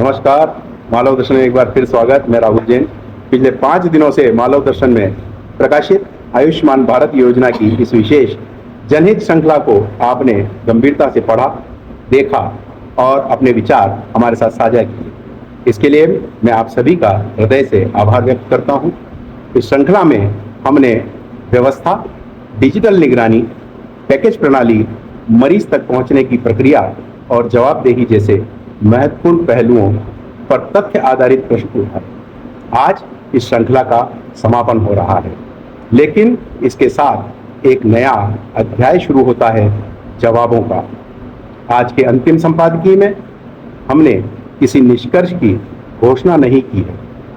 नमस्कार। मानव दर्शन में एक बार फिर स्वागत। मैं राहुल जैन। पिछले 5 दिनों से मानव दर्शन में प्रकाशित आयुष्मान भारत योजना की इस विशेष जनहित श्रृंखला को आपने गंभीरता से पढ़ा, देखा और अपने विचार हमारे साथ साझा किए। इसके लिए मैं आप सभी का हृदय से आभार व्यक्त करता हूँ। इस श्रृंखला में हमने व्यवस्था, डिजिटल निगरानी, पैकेज प्रणाली, मरीज तक पहुंचने की प्रक्रिया और जवाबदेही जैसे महत्वपूर्ण पहलुओं पर तथ्य आधारित प्रश्न उठाए। आज इस श्रृंखला का समापन हो रहा है, लेकिन इसके साथ एक नया अध्याय शुरू होता है, जवाबों का। आज के अंतिम संपादकीय में हमने किसी निष्कर्ष की घोषणा नहीं की है,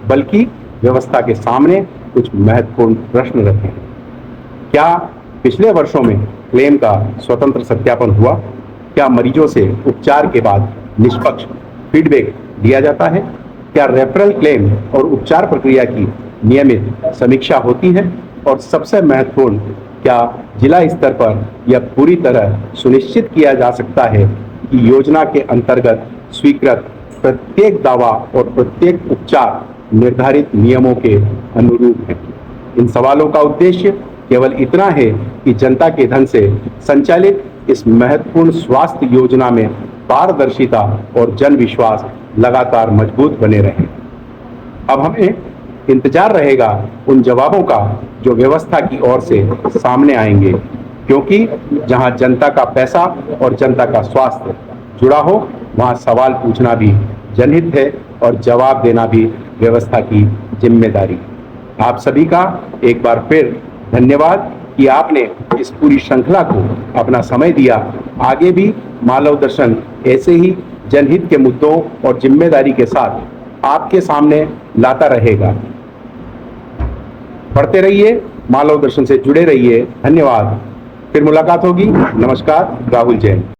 बल्कि व्यवस्था के सामने कुछ महत्वपूर्ण प्रश्न रखे हैं। क्या पिछले वर्षों में क्लेम का स्वतंत्र सत्यापन हुआ? क्या मरीजों से उपचार के बाद निष्पक्ष फीडबैक दिया जाता है? क्या रेफरल क्लेम और उपचार प्रक्रिया की नियमित समीक्षा होती है? और सबसे महत्वपूर्ण, क्या जिला स्तर पर यह पूरी तरह सुनिश्चित किया जा सकता है कि योजना के अंतर्गत स्वीकृत प्रत्येक दावा और प्रत्येक उपचार निर्धारित नियमों के अनुरूप है? इन सवालों का उद्देश्य केवल इतना है कि जनता के धन से संचालित इस महत्वपूर्ण स्वास्थ्य योजना में पारदर्शिता और जन विश्वास लगातार मजबूत बने रहे। अब हमें इंतजार रहेगा उन जवाबों का जो व्यवस्था की ओर से सामने आएंगे, क्योंकि जहां जनता का पैसा और जनता का स्वास्थ्य जुड़ा हो, वहां सवाल पूछना भी जनहित है और जवाब देना भी व्यवस्था की जिम्मेदारी। आप सभी का एक बार फिर धन्यवाद कि आपने इस पूरी श्रृंखला को अपना समय दिया। आगे भी मानव दर्शन ऐसे ही जनहित के मुद्दों और जिम्मेदारी के साथ आपके सामने लाता रहेगा। पढ़ते रहिए, मानव दर्शन से जुड़े रहिए। धन्यवाद। फिर मुलाकात होगी। नमस्कार। राहुल जैन।